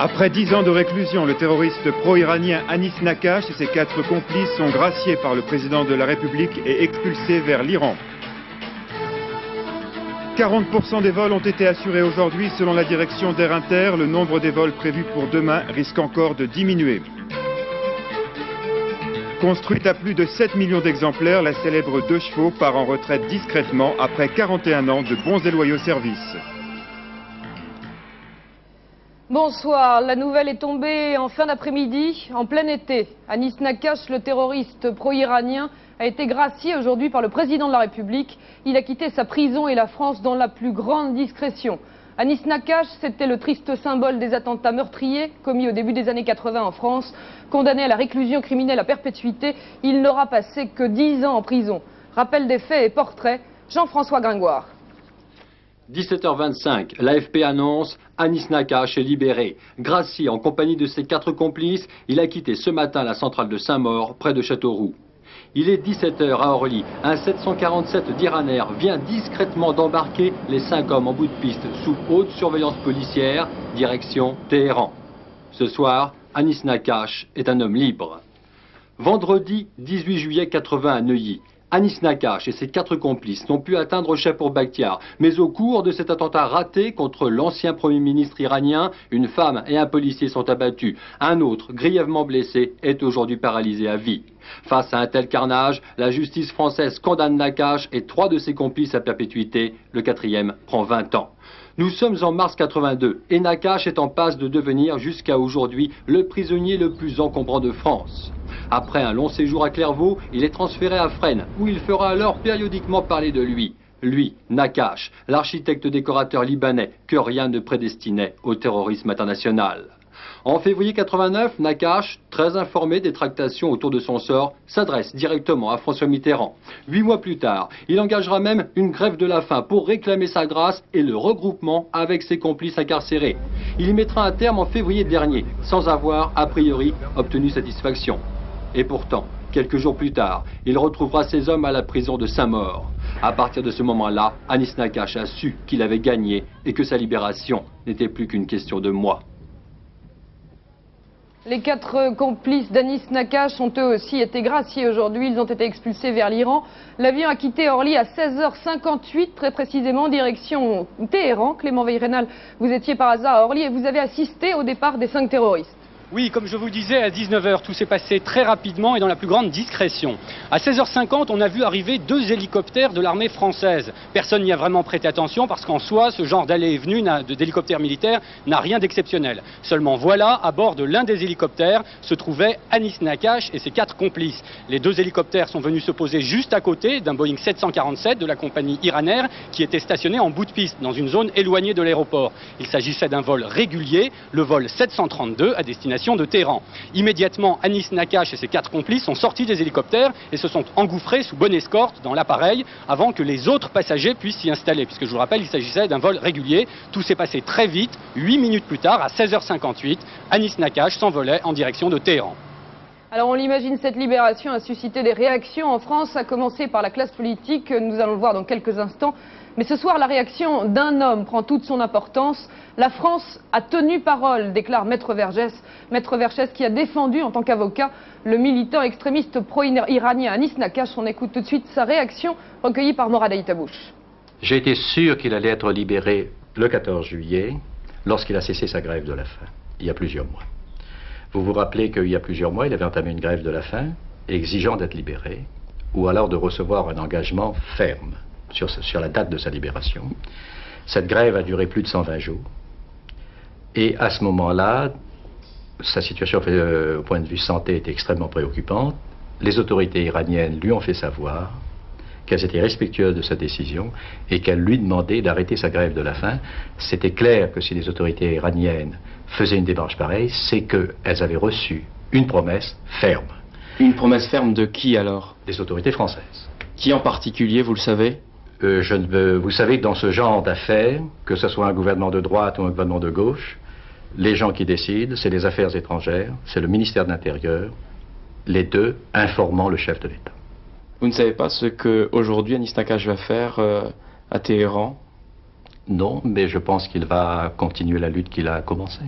Après 10 ans de réclusion, le terroriste pro-iranien Anis Nakash et ses 4 complices sont graciés par le président de la République et expulsés vers l'Iran. 40% des vols ont été assurés aujourd'hui selon la direction d'Air Inter. Le nombre des vols prévus pour demain risque encore de diminuer. Construite à plus de 7 millions d'exemplaires, la célèbre 2 chevaux part en retraite discrètement après 41 ans de bons et loyaux services. Bonsoir, la nouvelle est tombée en fin d'après-midi, en plein été. Anis Nakash, le terroriste pro-iranien, a été gracié aujourd'hui par le président de la République. Il a quitté sa prison et la France dans la plus grande discrétion. Anis Nakash, c'était le triste symbole des attentats meurtriers commis au début des années 80 en France. Condamné à la réclusion criminelle à perpétuité, il n'aura passé que 10 ans en prison. Rappel des faits et portrait, Jean-François Gringoire. 17h25, l'AFP annonce Anis Nakash est libéré. Gracié en compagnie de ses 4 complices, il a quitté ce matin la centrale de Saint-Maur, près de Châteauroux. Il est 17h à Orly. Un 747 d'Iranair vient discrètement d'embarquer les 5 hommes en bout de piste sous haute surveillance policière, direction Téhéran. Ce soir, Anis Nakash est un homme libre. Vendredi 18 juillet 80 à Neuilly. Anis Nakash et ses 4 complices n'ont pu atteindre Chapur Bakhtiar, mais au cours de cet attentat raté contre l'ancien Premier ministre iranien, une femme et un policier sont abattus. Un autre, grièvement blessé, est aujourd'hui paralysé à vie. Face à un tel carnage, la justice française condamne Nakash et 3 de ses complices à perpétuité. Le 4e prend 20 ans. Nous sommes en mars 82 et Nakash est en passe de devenir jusqu'à aujourd'hui le prisonnier le plus encombrant de France. Après un long séjour à Clairvaux, il est transféré à Fresnes, où il fera alors périodiquement parler de lui. Lui, Nakash, l'architecte décorateur libanais que rien ne prédestinait au terrorisme international. En février 89, Nakash, très informé des tractations autour de son sort, s'adresse directement à François Mitterrand. 8 mois plus tard, il engagera même une grève de la faim pour réclamer sa grâce et le regroupement avec ses complices incarcérés. Il y mettra un terme en février dernier, sans avoir, a priori, obtenu satisfaction. Et pourtant, quelques jours plus tard, il retrouvera ses hommes à la prison de Saint-Maur. À partir de ce moment-là, Anis Nakash a su qu'il avait gagné et que sa libération n'était plus qu'une question de mois. Les 4 complices d'Anis Nakash ont eux aussi été graciés aujourd'hui. Ils ont été expulsés vers l'Iran. L'avion a quitté Orly à 16h58, très précisément, direction Téhéran. Clément Veil-Rénal, vous étiez par hasard à Orly et vous avez assisté au départ des 5 terroristes. Oui, comme je vous le disais, à 19h, tout s'est passé très rapidement et dans la plus grande discrétion. À 16h50, on a vu arriver 2 hélicoptères de l'armée française. Personne n'y a vraiment prêté attention parce qu'en soi, ce genre d'allée et venue d'hélicoptères militaires n'a rien d'exceptionnel. Seulement voilà, à bord de l'un des hélicoptères se trouvaient Anis Nakash et ses 4 complices. Les 2 hélicoptères sont venus se poser juste à côté d'un Boeing 747 de la compagnie Iranair qui était stationné en bout de piste dans une zone éloignée de l'aéroport. Il s'agissait d'un vol régulier, le vol 732 à destination de Téhéran. Immédiatement, Anis Nakash et ses 4 complices sont sortis des hélicoptères et se sont engouffrés sous bonne escorte dans l'appareil avant que les autres passagers puissent s'y installer, puisque je vous rappelle, il s'agissait d'un vol régulier. Tout s'est passé très vite. 8 minutes plus tard, à 16h58, Anis Nakash s'envolait en direction de Téhéran. Alors on l'imagine, cette libération a suscité des réactions en France, à commencer par la classe politique, nous allons le voir dans quelques instants. Mais ce soir, la réaction d'un homme prend toute son importance. La France a tenu parole, déclare Maître Vergès. Maître Vergès qui a défendu en tant qu'avocat le militant extrémiste pro-iranien Anis Nakash. On écoute tout de suite sa réaction recueillie par Morad Aïtabouche. J'ai été sûr qu'il allait être libéré le 14 juillet, lorsqu'il a cessé sa grève de la faim, il y a plusieurs mois. Vous vous rappelez qu'il y a plusieurs mois, il avait entamé une grève de la faim, exigeant d'être libéré, ou alors de recevoir un engagement ferme sur la date de sa libération. Cette grève a duré plus de 120 jours. Et à ce moment-là, sa situation au point de vue santé était extrêmement préoccupante. Les autorités iraniennes lui ont fait savoir qu'elles étaient respectueuses de sa décision et qu'elles lui demandaient d'arrêter sa grève de la faim. C'était clair que si les autorités iraniennes faisaient une démarche pareille, c'est qu'elles avaient reçu une promesse ferme. Une promesse ferme de qui alors? Des autorités françaises. Qui en particulier, vous le savez? Vous savez que dans ce genre d'affaires, que ce soit un gouvernement de droite ou un gouvernement de gauche, les gens qui décident, c'est les affaires étrangères, c'est le ministère de l'Intérieur, les deux informant le chef de l'État. Vous ne savez pas ce qu'aujourd'hui Anis Nakash va faire à Téhéran? Non, mais je pense qu'il va continuer la lutte qu'il a commencée.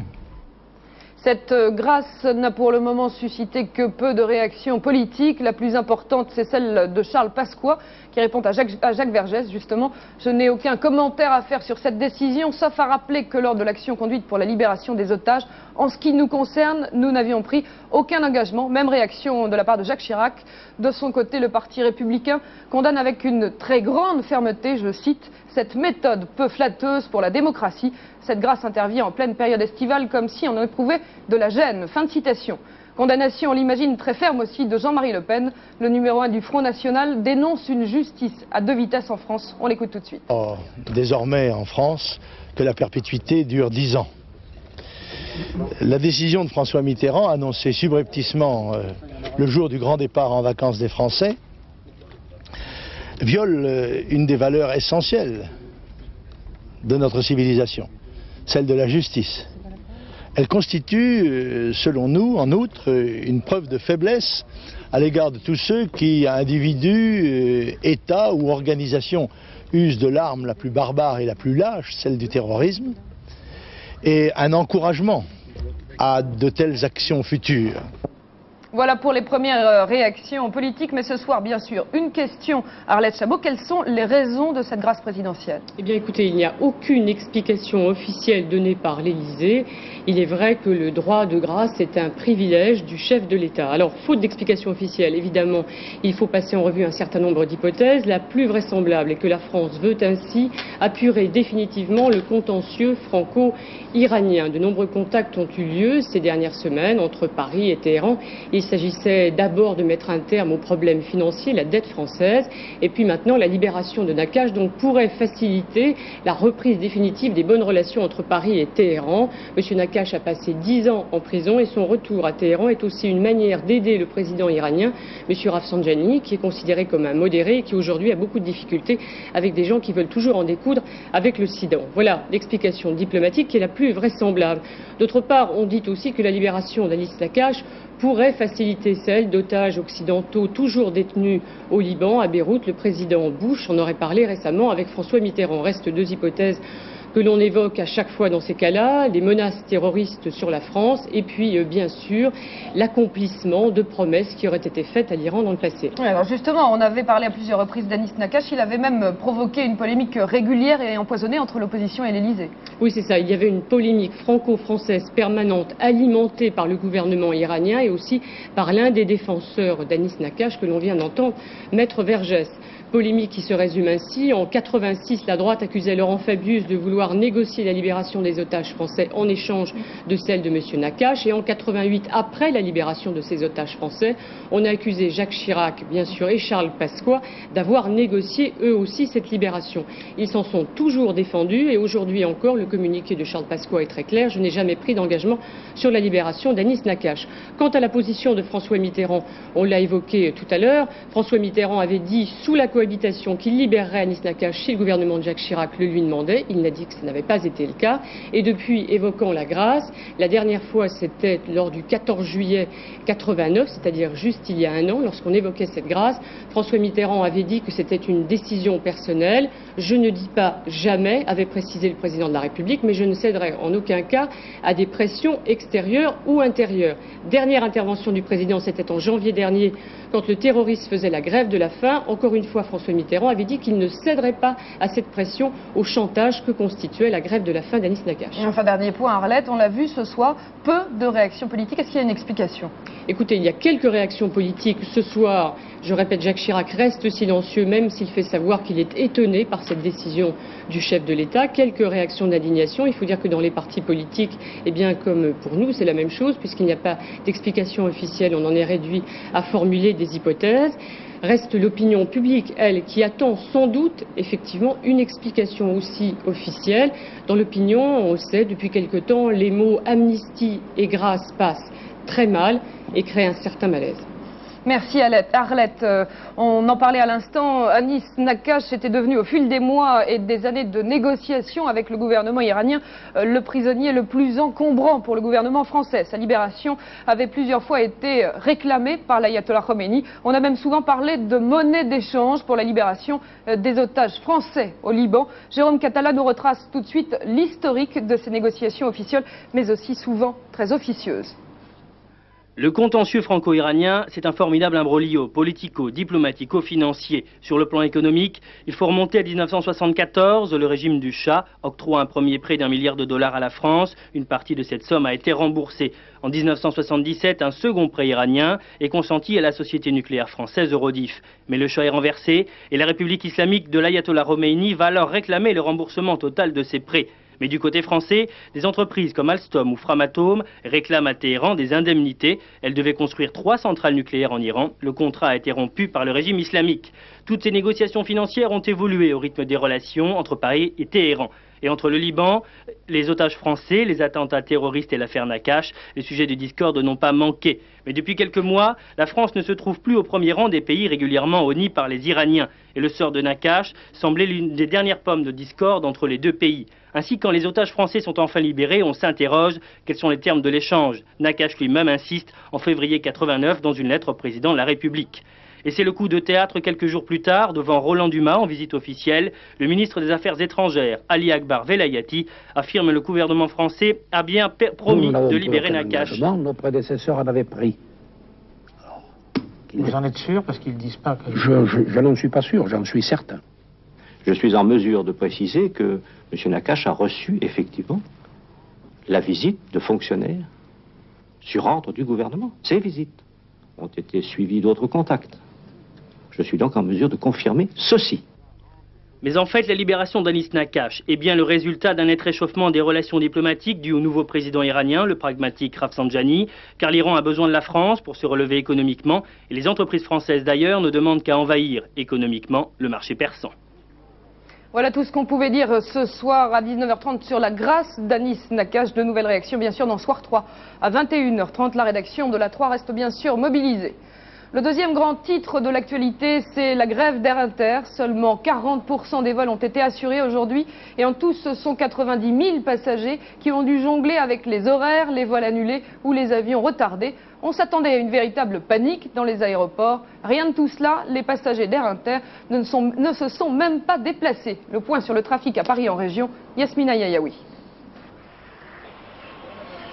Cette grâce n'a pour le moment suscité que peu de réactions politiques. La plus importante, c'est celle de Charles Pasqua, qui répond à Jacques Vergès, justement. Je n'ai aucun commentaire à faire sur cette décision, sauf à rappeler que lors de l'action conduite pour la libération des otages, en ce qui nous concerne, nous n'avions pris aucun engagement. Même réaction de la part de Jacques Chirac. De son côté, le Parti républicain condamne avec une très grande fermeté, je cite, cette méthode peu flatteuse pour la démocratie. Cette grâce intervient en pleine période estivale comme si on éprouvait de la gêne. Fin de citation. Condamnation, on l'imagine, très ferme aussi de Jean-Marie Le Pen. Le numéro 1 du Front National dénonce une justice à deux vitesses en France. On l'écoute tout de suite. Désormais en France, que la perpétuité dure 10 ans. La décision de François Mitterrand, annoncée subrepticement le jour du grand départ en vacances des Français, viole une des valeurs essentielles de notre civilisation, celle de la justice. Elle constitue, selon nous, en outre, une preuve de faiblesse à l'égard de tous ceux qui, individus, États ou organisations, usent de l'arme la plus barbare et la plus lâche, celle du terrorisme, et un encouragement à de telles actions futures. Voilà pour les premières réactions politiques, mais ce soir, bien sûr, une question à Arlette Chabot. Quelles sont les raisons de cette grâce présidentielle? Eh bien, écoutez, il n'y a aucune explication officielle donnée par l'Élysée. Il est vrai que le droit de grâce est un privilège du chef de l'État. Alors, faute d'explication officielle, évidemment, il faut passer en revue un certain nombre d'hypothèses. La plus vraisemblable est que la France veut ainsi apurer définitivement le contentieux franco-iranien. De nombreux contacts ont eu lieu ces dernières semaines entre Paris et Téhéran. Il s'agissait d'abord de mettre un terme aux problèmes financiers, la dette française, et puis maintenant la libération de Nakache, donc pourrait faciliter la reprise définitive des bonnes relations entre Paris et Téhéran. Monsieur Nakache a passé 10 ans en prison et son retour à Téhéran est aussi une manière d'aider le président iranien, monsieur Rafsanjani, qui est considéré comme un modéré et qui aujourd'hui a beaucoup de difficultés avec des gens qui veulent toujours en découdre avec l'Occident. Voilà l'explication diplomatique qui est la plus vraisemblable. D'autre part, on dit aussi que la libération d'Anis Nakache pourrait faciliter celle d'otages occidentaux toujours détenus au Liban, à Beyrouth. Le président Bush en aurait parlé récemment avec François Mitterrand. Restent deux hypothèses que l'on évoque à chaque fois dans ces cas-là, les menaces terroristes sur la France et puis bien sûr l'accomplissement de promesses qui auraient été faites à l'Iran dans le passé. Alors justement, on avait parlé à plusieurs reprises d'Anis Nakache, il avait même provoqué une polémique régulière et empoisonnée entre l'opposition et l'Élysée. Oui, c'est ça, il y avait une polémique franco-française permanente alimentée par le gouvernement iranien et aussi par l'un des défenseurs d'Anis Nakache que l'on vient d'entendre, Maître Vergès. Polémique qui se résume ainsi. En 86, la droite accusait Laurent Fabius de vouloir négocier la libération des otages français en échange de celle de M. Nakache. Et en 88, après la libération de ces otages français, on a accusé Jacques Chirac, bien sûr, et Charles Pasqua d'avoir négocié eux aussi cette libération. Ils s'en sont toujours défendus et aujourd'hui encore, le communiqué de Charles Pasqua est très clair. Je n'ai jamais pris d'engagement sur la libération d'Anis Nakache. Quant à la position de François Mitterrand, on l'a évoqué tout à l'heure. François Mitterrand avait dit sous la cohabitation qu'il libérerait Anis Nakache si le gouvernement de Jacques Chirac le lui demandait. Il n'a dit que ça n'avait pas été le cas. Et depuis, évoquant la grâce, la dernière fois c'était lors du 14 juillet 89, c'est-à-dire juste il y a un an, lorsqu'on évoquait cette grâce, François Mitterrand avait dit que c'était une décision personnelle. Je ne dis pas jamais, avait précisé le président de la République, mais je ne céderai en aucun cas à des pressions extérieures ou intérieures. Dernière intervention du président, c'était en janvier dernier, quand le terroriste faisait la grève de la faim. Encore une fois, François Mitterrand avait dit qu'il ne céderait pas à cette pression, au chantage que constituait la grève de la faim d'Anis Nakache. Et enfin, dernier point, Arlette, on l'a vu ce soir, peu de réactions politiques. Est-ce qu'il y a une explication? Écoutez, il y a quelques réactions politiques. Ce soir, je répète, Jacques Chirac reste silencieux, même s'il fait savoir qu'il est étonné par cette décision du chef de l'État. Quelques réactions d'indignation. Il faut dire que dans les partis politiques, eh bien, comme pour nous, c'est la même chose, puisqu'il n'y a pas d'explication officielle. On en est réduit à formuler des hypothèses. Reste l'opinion publique, elle, qui attend sans doute effectivement une explication aussi officielle. Dans l'opinion, on le sait, depuis quelque temps, les mots amnistie et grâce passent très mal et créent un certain malaise. Merci Arlette. On en parlait à l'instant, Anis Nakash était devenu au fil des mois et des années de négociations avec le gouvernement iranien le prisonnier le plus encombrant pour le gouvernement français. Sa libération avait plusieurs fois été réclamée par l'ayatollah Khomeini. On a même souvent parlé de monnaie d'échange pour la libération des otages français au Liban. Jérôme Catala nous retrace tout de suite l'historique de ces négociations officielles, mais aussi souvent très officieuses. Le contentieux franco-iranien, c'est un formidable imbroglio politico, diplomatico-financier. Sur le plan économique, il faut remonter à 1974. Le régime du Shah octroie un premier prêt d'1 milliard de dollars à la France. Une partie de cette somme a été remboursée. En 1977, un second prêt iranien est consenti à la société nucléaire française Eurodif. Mais le Shah est renversé et la République islamique de l'ayatollah Khomeini va alors réclamer le remboursement total de ces prêts. Mais du côté français, des entreprises comme Alstom ou Framatome réclament à Téhéran des indemnités. Elles devaient construire 3 centrales nucléaires en Iran. Le contrat a été rompu par le régime islamique. Toutes ces négociations financières ont évolué au rythme des relations entre Paris et Téhéran. Et entre le Liban, les otages français, les attentats terroristes et l'affaire Nakash, les sujets de discorde n'ont pas manqué. Mais depuis quelques mois, la France ne se trouve plus au premier rang des pays régulièrement honnis par les Iraniens. Et le sort de Nakash semblait l'une des dernières pommes de discorde entre les deux pays. Ainsi, quand les otages français sont enfin libérés, on s'interroge quels sont les termes de l'échange. Nakash lui-même insiste en février 89 dans une lettre au président de la République. Et c'est le coup de théâtre quelques jours plus tard, devant Roland Dumas en visite officielle. Le ministre des Affaires étrangères, Ali Akbar Velayati, affirme que le gouvernement français a bien promis de libérer Nakash. Nos prédécesseurs en avaient pris. Vous en êtes sûr? Parce qu'ils ne disent pas que... Je n'en suis pas sûr, j'en suis certain. Je suis en mesure de préciser que M. Nakash a reçu effectivement la visite de fonctionnaires sur ordre du gouvernement. Ces visites ont été suivies d'autres contacts. Je suis donc en mesure de confirmer ceci. Mais en fait, la libération d'Anis Nakash est bien le résultat d'un net réchauffement des relations diplomatiques dû au nouveau président iranien, le pragmatique Rafsanjani, car l'Iran a besoin de la France pour se relever économiquement, et les entreprises françaises d'ailleurs ne demandent qu'à envahir économiquement le marché persan. Voilà tout ce qu'on pouvait dire ce soir à 19h30 sur la grâce d'Anis Nakash. De nouvelles réactions bien sûr dans Soir 3 à 21h30. La rédaction de la 3 reste bien sûr mobilisée. Le deuxième grand titre de l'actualité, c'est la grève d'Air Inter. Seulement 40% des vols ont été assurés aujourd'hui et en tout, ce sont 90 000 passagers qui ont dû jongler avec les horaires, les vols annulés ou les avions retardés. On s'attendait à une véritable panique dans les aéroports. Rien de tout cela, les passagers d'Air Inter ne se sont même pas déplacés. Le point sur le trafic à Paris en région, Yasmina Yayaoui.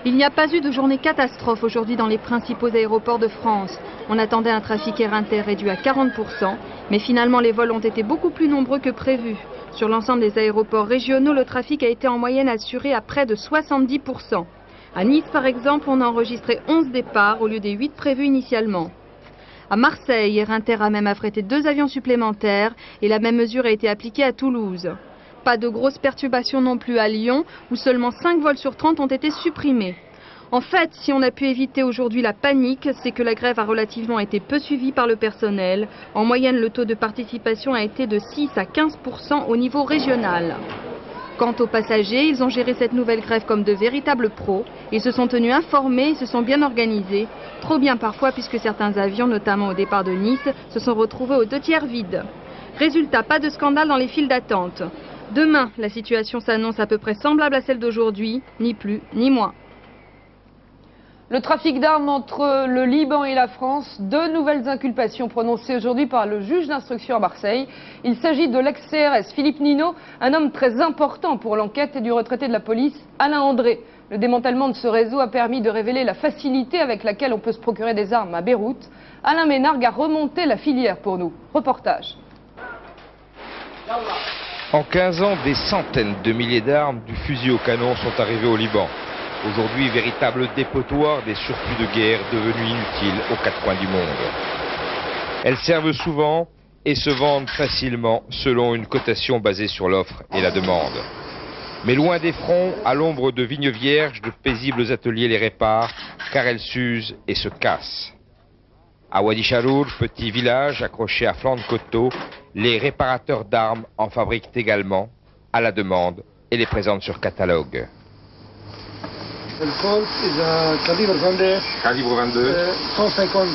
Il n'y a pas eu de journée catastrophe aujourd'hui dans les principaux aéroports de France. On attendait un trafic Air Inter réduit à 40%, mais finalement les vols ont été beaucoup plus nombreux que prévu. Sur l'ensemble des aéroports régionaux, le trafic a été en moyenne assuré à près de 70%. À Nice, par exemple, on a enregistré 11 départs au lieu des 8 prévus initialement. À Marseille, Air Inter a même affrété 2 avions supplémentaires et la même mesure a été appliquée à Toulouse. Pas de grosses perturbations non plus à Lyon, où seulement 5 vols sur 30 ont été supprimés. En fait, si on a pu éviter aujourd'hui la panique, c'est que la grève a relativement été peu suivie par le personnel. En moyenne, le taux de participation a été de 6 à 15% au niveau régional. Quant aux passagers, ils ont géré cette nouvelle grève comme de véritables pros. Ils se sont tenus informés et se sont bien organisés. Trop bien parfois puisque certains avions, notamment au départ de Nice, se sont retrouvés aux 2 tiers vides. Résultat, pas de scandale dans les files d'attente. Demain, la situation s'annonce à peu près semblable à celle d'aujourd'hui, ni plus ni moins. Le trafic d'armes entre le Liban et la France, 2 nouvelles inculpations prononcées aujourd'hui par le juge d'instruction à Marseille. Il s'agit de l'ex-CRS Philippe Nino, un homme très important pour l'enquête, et du retraité de la police Alain André. Le démantèlement de ce réseau a permis de révéler la facilité avec laquelle on peut se procurer des armes à Beyrouth. Alain Ménargue a remonté la filière pour nous. Reportage. En 15 ans, des centaines de milliers d'armes, du fusil au canon sont arrivées au Liban. Aujourd'hui, véritable dépotoir des surplus de guerre devenus inutiles aux 4 coins du monde. Elles servent souvent et se vendent facilement selon une cotation basée sur l'offre et la demande. Mais loin des fronts, à l'ombre de vignes vierges, de paisibles ateliers les réparent, car elles s'usent et se cassent. À Wadi Chaloul, petit village accroché à flanc de coteau, les réparateurs d'armes en fabriquent également, à la demande, et les présentent sur catalogue. الكولت إذا كاليبر 22 Calibre 22. 150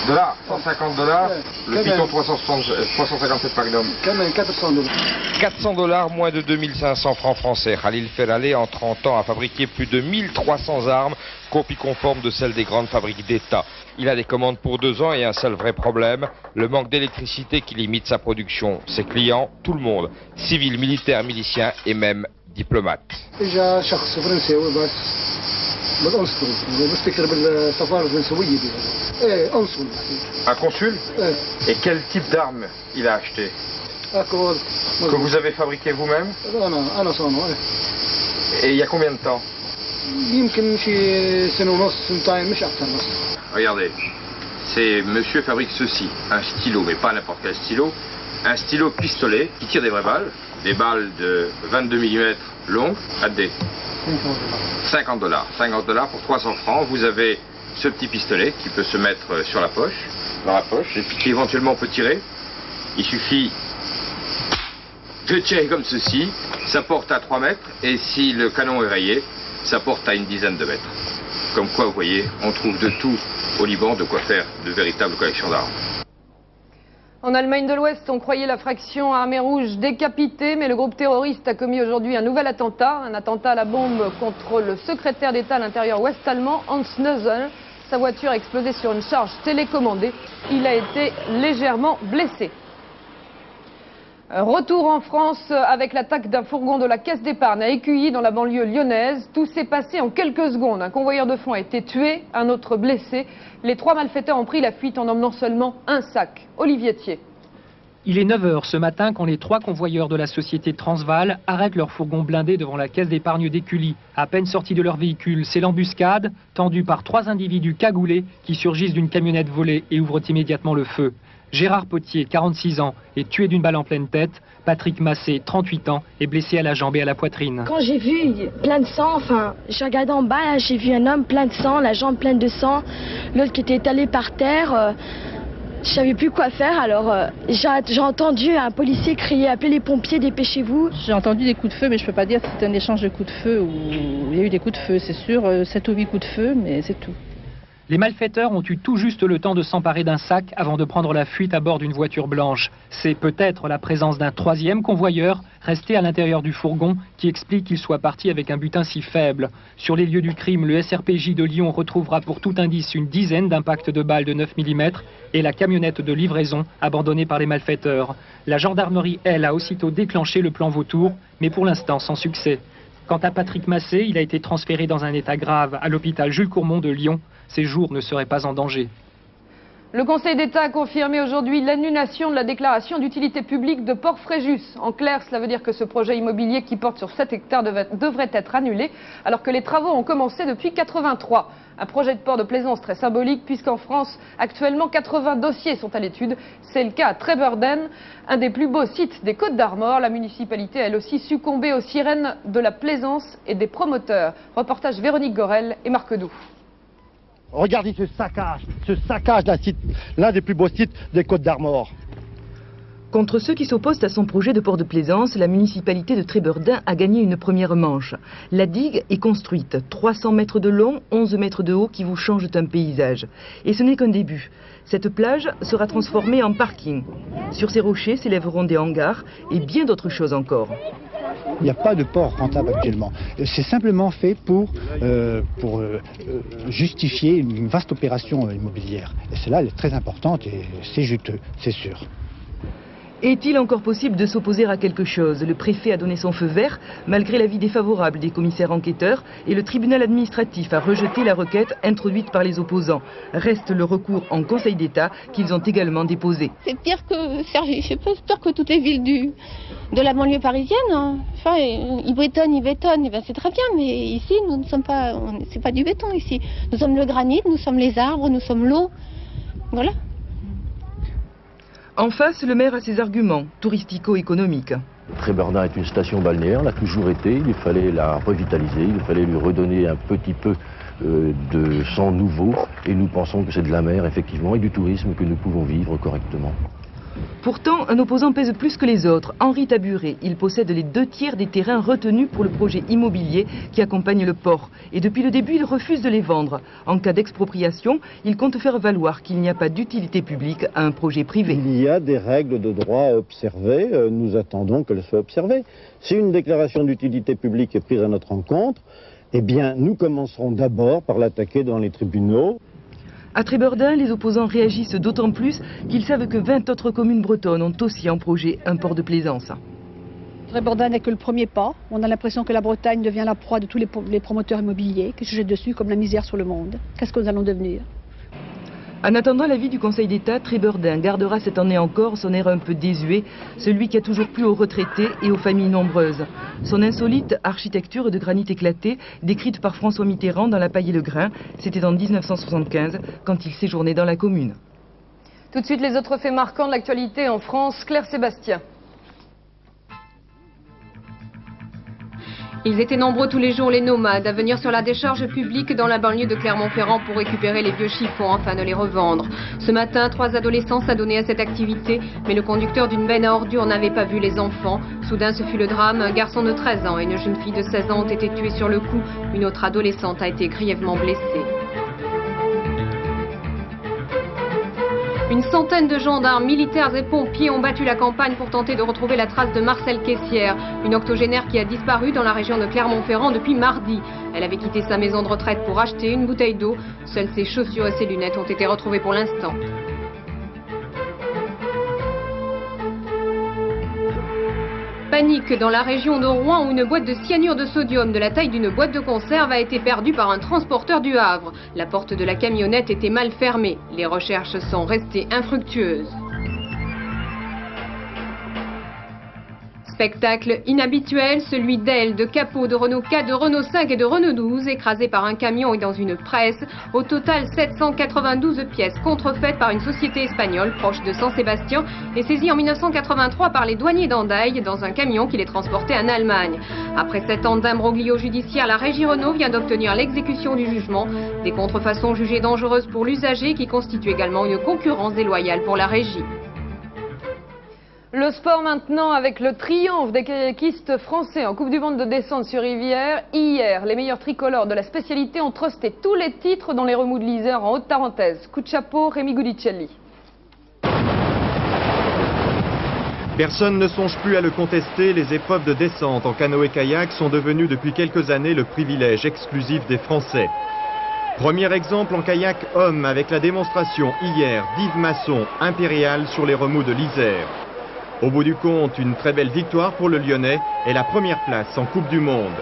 Dollars, 150 dollars. Le Python 357 Magnum. كمان 400 دولار. 400 dollars, moins de 2500 francs français. Khalil Ferralé, en 30 ans, a fabriqué plus de 1300 armes, copie conforme de celles des grandes fabriques d'État. Il a des commandes pour 2 ans et un seul vrai problème, le manque d'électricité qui limite sa production. Ses clients, tout le monde, civils, militaires, miliciens et même diplomates. إجا شخص فرنساوي بس بالأنصري بفتكر بالسفارة الفرنسوية دي. إيه أنصري. Un consul? Et quel type d'arme il a acheté? Que vous avez fabriqué vous-même? أنا صانع. Et il y a combien de temps? يمكن شي سنة ونص سنتين مش أكثر بس. Regardez, c'est monsieur fabrique ceci, un stylo, mais pas n'importe quel stylo, un stylo pistolet qui tire des vraies balles, des balles de 22 mm longues, à des 50 dollars. 50 dollars pour 300 francs, vous avez ce petit pistolet qui peut se mettre sur la poche, dans la poche, et puis qui éventuellement on peut tirer. Il suffit de tirer comme ceci, ça porte à 3 mètres, et si le canon est rayé, ça porte à une dizaine de mètres. Comme quoi, vous voyez, on trouve de tout au Liban, de quoi faire de véritables collections d'armes. En Allemagne de l'Ouest, on croyait la fraction Armée Rouge décapitée, mais le groupe terroriste a commis aujourd'hui un nouvel attentat, un attentat à la bombe contre le secrétaire d'État à l'intérieur ouest-allemand, Hans Neuser. Sa voiture a explosé sur une charge télécommandée. Il a été légèrement blessé. Retour en France avec l'attaque d'un fourgon de la Caisse d'épargne à Écuilly dans la banlieue lyonnaise. Tout s'est passé en quelques secondes. Un convoyeur de fonds a été tué, un autre blessé. Les 3 malfaiteurs ont pris la fuite en emmenant seulement un sac. Olivier Thier. Il est 9 h ce matin quand les 3 convoyeurs de la société Transval arrêtent leur fourgon blindé devant la Caisse d'épargne d'Écully. À peine sortis de leur véhicule, c'est l'embuscade, tendue par 3 individus cagoulés qui surgissent d'une camionnette volée et ouvrent immédiatement le feu. Gérard Potier, 46 ans, est tué d'une balle en pleine tête. Patrick Massé, 38 ans, est blessé à la jambe et à la poitrine. Quand j'ai vu plein de sang, j'ai regardé en bas, j'ai vu un homme plein de sang, la jambe pleine de sang, l'autre qui était étalé par terre. Je savais plus quoi faire, alors j'ai entendu un policier crier « Appelez les pompiers, dépêchez-vous ». J'ai entendu des coups de feu, mais je peux pas dire si c'était un échange de coups de feu ou il y a eu des coups de feu, c'est sûr, 7 ou 8 coups de feu, mais c'est tout. Les malfaiteurs ont eu tout juste le temps de s'emparer d'un sac avant de prendre la fuite à bord d'une voiture blanche. C'est peut-être la présence d'un 3e convoyeur resté à l'intérieur du fourgon qui explique qu'il soit parti avec un butin si faible. Sur les lieux du crime, le SRPJ de Lyon retrouvera pour tout indice une dizaine d'impacts de balles de 9 mm et la camionnette de livraison abandonnée par les malfaiteurs. La gendarmerie, elle, a aussitôt déclenché le plan Vautour, mais pour l'instant sans succès. Quant à Patrick Massé, il a été transféré dans un état grave à l'hôpital Jules Courmont de Lyon. Ses jours ne seraient pas en danger. Le Conseil d'État a confirmé aujourd'hui l'annulation de la déclaration d'utilité publique de Port-Fréjus. En clair, cela veut dire que ce projet immobilier qui porte sur 7 hectares devrait être annulé, alors que les travaux ont commencé depuis 1983. Un projet de port de plaisance très symbolique, puisqu'en France, actuellement, 80 dossiers sont à l'étude. C'est le cas à Trébeurden, un des plus beaux sites des Côtes-d'Armor. La municipalité a elle aussi succombé aux sirènes de la plaisance et des promoteurs. Reportage Véronique Gorel et Marc Doux. Regardez ce saccage d'un site, l'un des plus beaux sites des Côtes-d'Armor. Contre ceux qui s'opposent à son projet de port de plaisance, la municipalité de Trébeurden a gagné une première manche. La digue est construite, 300 mètres de long, 11 mètres de haut qui vous changent un paysage. Et ce n'est qu'un début. Cette plage sera transformée en parking. Sur ces rochers s'élèveront des hangars et bien d'autres choses encore. Il n'y a pas de port rentable actuellement. C'est simplement fait pour justifier une vaste opération immobilière. Et celle-là, elle est très importante et c'est juteux, c'est sûr. Est-il encore possible de s'opposer à quelque chose? Le préfet a donné son feu vert, malgré l'avis défavorable des commissaires enquêteurs, et le tribunal administratif a rejeté la requête introduite par les opposants. Reste le recours en Conseil d'État qu'ils ont également déposé. C'est pire que Sergi, c'est pire que toutes les villes de la banlieue parisienne. Hein. Enfin, ils bétonnent, eh ben, c'est très bien, mais ici, nous ne sommes pas, c'est pas du béton ici. Nous sommes le granit, nous sommes les arbres, nous sommes l'eau. Voilà. En face, le maire a ses arguments touristico-économiques. Trébeurden est une station balnéaire, l'a toujours été, il fallait la revitaliser, il fallait lui redonner un petit peu de sang nouveau et nous pensons que c'est de la mer effectivement et du tourisme que nous pouvons vivre correctement. Pourtant, un opposant pèse plus que les autres. Henri Taburet, il possède les 2/3 des terrains retenus pour le projet immobilier qui accompagne le port. Et depuis le début, il refuse de les vendre. En cas d'expropriation, il compte faire valoir qu'il n'y a pas d'utilité publique à un projet privé. Il y a des règles de droit à observer. Nous attendons qu'elles soient observées. Si une déclaration d'utilité publique est prise à notre encontre, eh bien, nous commencerons d'abord par l'attaquer dans les tribunaux. À Trébeurdin, les opposants réagissent d'autant plus qu'ils savent que 20 autres communes bretonnes ont aussi en projet un port de plaisance. Trébeurdin n'est que le premier pas. On a l'impression que la Bretagne devient la proie de tous les promoteurs immobiliers qui se jettent dessus comme la misère sur le monde. Qu'est-ce que nous allons devenir ? En attendant l'avis du Conseil d'État, Trébeurdin gardera cette année encore son air un peu désuet, celui qui a toujours plu aux retraités et aux familles nombreuses. Son insolite architecture de granit éclaté, décrite par François Mitterrand dans La Paille et le Grain, c'était en 1975, quand il séjournait dans la commune. Tout de suite, les autres faits marquants de l'actualité en France. Claire Sébastien. Ils étaient nombreux tous les jours, les nomades, à venir sur la décharge publique dans la banlieue de Clermont-Ferrand pour récupérer les vieux chiffons afin de les revendre. Ce matin, 3 adolescents s'adonnaient à cette activité, mais le conducteur d'une benne à ordures n'avait pas vu les enfants. Soudain, ce fut le drame. Un garçon de 13 ans et une jeune fille de 16 ans ont été tués sur le coup. Une autre adolescente a été grièvement blessée. Une centaine de gendarmes, militaires et pompiers ont battu la campagne pour tenter de retrouver la trace de Marcel Caissière, une octogénaire qui a disparu dans la région de Clermont-Ferrand depuis mardi. Elle avait quitté sa maison de retraite pour acheter une bouteille d'eau. Seules ses chaussures et ses lunettes ont été retrouvées pour l'instant. Panique dans la région de Rouen où une boîte de cyanure de sodium de la taille d'une boîte de conserve a été perdue par un transporteur du Havre. La porte de la camionnette était mal fermée. Les recherches sont restées infructueuses. Spectacle inhabituel, celui d'ailes, de capots, de Renault 4, de Renault 5 et de Renault 12 écrasés par un camion et dans une presse. Au total, 792 pièces contrefaites par une société espagnole proche de Saint-Sébastien et saisies en 1983 par les douaniers d'Andaille dans un camion qui les transportait en Allemagne. Après 7 ans d'imbroglio judiciaire, la régie Renault vient d'obtenir l'exécution du jugement. Des contrefaçons jugées dangereuses pour l'usager qui constituent également une concurrence déloyale pour la régie. Le sport maintenant avec le triomphe des kayakistes français en Coupe du Monde de descente sur rivière. Hier, les meilleurs tricolores de la spécialité ont trusté tous les titres dans les remous de l'Isère en Haute-Tarentaise. Coup de chapeau, Rémi Gudicelli. Personne ne songe plus à le contester, les épreuves de descente en canoë-kayak sont devenues depuis quelques années le privilège exclusif des Français. Premier exemple en kayak homme avec la démonstration hier d'Yves Masson, impérial sur les remous de l'Isère. Au bout du compte, une très belle victoire pour le Lyonnais et la première place en Coupe du Monde.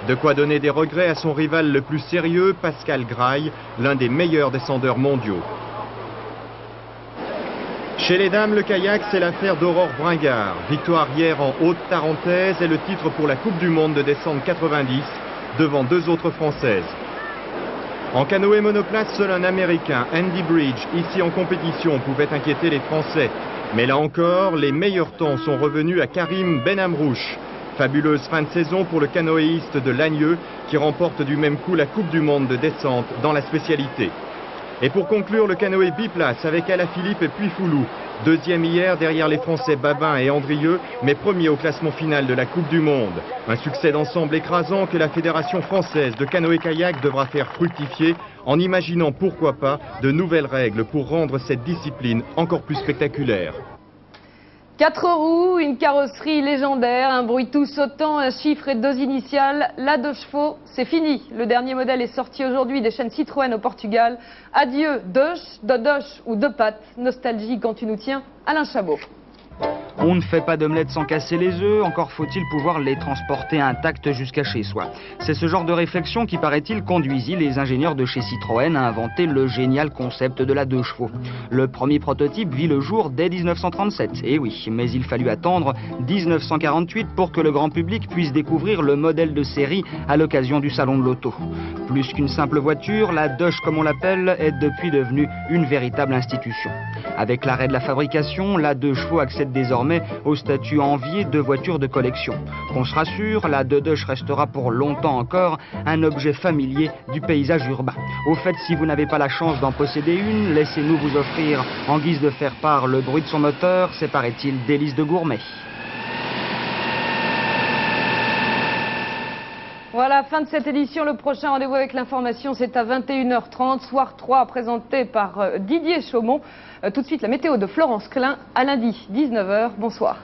De quoi donner des regrets à son rival le plus sérieux, Pascal Graille, l'un des meilleurs descendeurs mondiaux. Chez les dames, le kayak, c'est l'affaire d'Aurore Bringard. Victoire hier en Haute-Tarentaise et le titre pour la Coupe du Monde de descente 90 devant 2 autres Françaises. En canoë monoplace, seul un Américain, Andy Bridge, ici en compétition, pouvait inquiéter les Français. Mais là encore, les meilleurs temps sont revenus à Karim Benamrouche. Fabuleuse fin de saison pour le canoëiste de Lagneux qui remporte du même coup la Coupe du Monde de descente dans la spécialité. Et pour conclure, le canoë biplace avec Alaphilippe et Puyfoulou. Deuxième hier derrière les Français Babin et Andrieux, mais premier au classement final de la Coupe du Monde. Un succès d'ensemble écrasant que la Fédération française de canoë-kayak devra faire fructifier en imaginant pourquoi pas de nouvelles règles pour rendre cette discipline encore plus spectaculaire. 4 roues, une carrosserie légendaire, un bruit tout sautant, un chiffre et 2 initiales. La 2 chevaux, c'est fini. Le dernier modèle est sorti aujourd'hui des chaînes Citroën au Portugal. Adieu Dodoche ou 2 pattes. Nostalgie quand tu nous tiens, Alain Chabot. On ne fait pas d'omelette sans casser les œufs, encore faut-il pouvoir les transporter intacts jusqu'à chez soi. C'est ce genre de réflexion qui, paraît-il, conduisit les ingénieurs de chez Citroën à inventer le génial concept de la 2 chevaux. Le premier prototype vit le jour dès 1937, et oui, mais il fallut attendre 1948 pour que le grand public puisse découvrir le modèle de série à l'occasion du salon de l'auto. Plus qu'une simple voiture, la Doge comme on l'appelle est depuis devenue une véritable institution. Avec l'arrêt de la fabrication, la 2 chevaux accède désormais désormais au statut envié de voiture de collection. Qu'on se rassure, la Dedoche restera pour longtemps encore un objet familier du paysage urbain. Au fait, si vous n'avez pas la chance d'en posséder une, laissez-nous vous offrir en guise de faire part le bruit de son moteur, c'est paraît-il délice de gourmet. Voilà, fin de cette édition. Le prochain rendez-vous avec l'information, c'est à 21h30, soir 3, présenté par Didier Chaumont. Tout de suite, la météo de Florence Klein, à lundi, 19h. Bonsoir.